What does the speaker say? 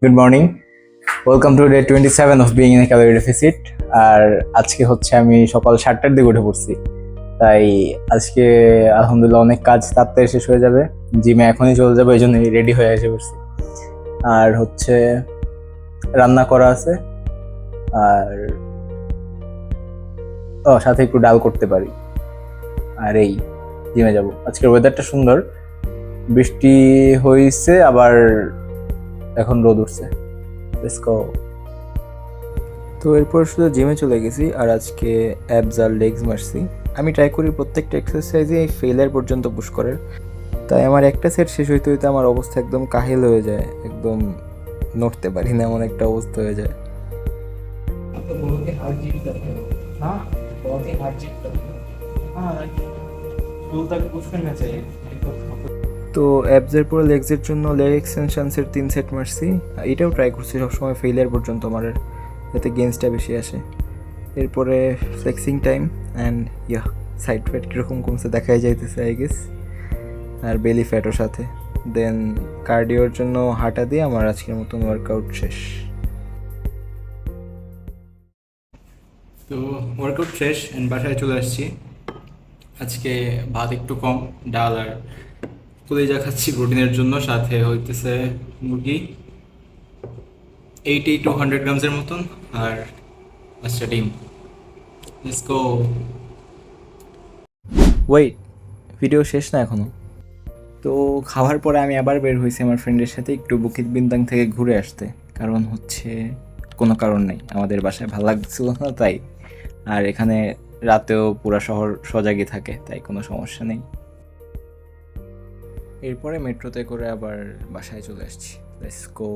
Good morning, welcome to day 27 of being in a calorie deficit. আর আজকে হচ্ছে আমি সকাল 7টার দিকে উঠে পড়ছি, তাই আজকে আলহামদুলিল্লাহ অনেক কাজ তাড়াতাড়ি শেষ হয়ে যাবে। জিমে এখনই চলে যাবে, এই জন্যই রেডি হয়ে এসে পড়ছি। আর হচ্ছে রান্না করা আছে, আর সাথে একটু ডাল করতে পারি। আর এই জিমে যাব। আজকের ওয়েদারটা সুন্দর, বৃষ্টি হয়েছে আবার এখন রোদ উঠছে। Let's go. তো এরপর শুধু জিমে চলে গেছি, আর আজকে অ্যাবস আর লেগস মারছি। আমি ট্রাই করি প্রত্যেকটা এক্সারসাইজে ফেলার পর্যন্ত পুশ করার, তাই আমার একটা সেট শেষ হইতে হইতে আমার অবস্থা একদম কাহিল হয়ে যায়, একদম নড়তে পারি না এমন একটা অবস্থা হয়ে যায়। তো অ্যাবসের পরে লেগসের জন্য লেগ এক্সটেনশনসের 3 সেট মারছি। এটাও ট্রাই করছি সবসময় ফেলিয়ার পর্যন্ত মারার, যাতে গেন্সটা বেশি আসে। এরপরে flexing time and side fat কীরকম কমছে দেখাই যাইতেছে আই গেস, আর বেলি ফ্যাটও সাথে। দেন কার্ডিওর জন্য হাঁটা দিয়ে আমার আজকের মতন ওয়ার্কআউট শেষ। তো ওয়ার্কআউট শেষ অ্যান্ড বাসায় চলে আসছি। আজকে ভাত একটু কম, ডাল আর কলিজা খাচ্ছি প্রোটিনের জন্য, সাথে হইতেছে মুরগি 80 to 100 গ্রামসের মতন, আর পাঁচটা ডিম। Let's go. ওয়েট, ভিডিও শেষ না এখনো। তো খাওয়ার পরে আমি আবার বের হয়েছি আমার ফ্রেন্ডের সাথে একটু বুকিত বিন্দাং থেকে ঘুরে আসতে, কারণ হচ্ছে কোনো কারণ নেই, আমাদের বাসায় ভালো লাগছিল না তাই। আর এখানে রাতেও পুরা শহর সজাগই থাকে, তাই কোনো সমস্যা নেই। এরপরে মেট্রোতে করে আবার বাসায় চলে আসছি। Let's go.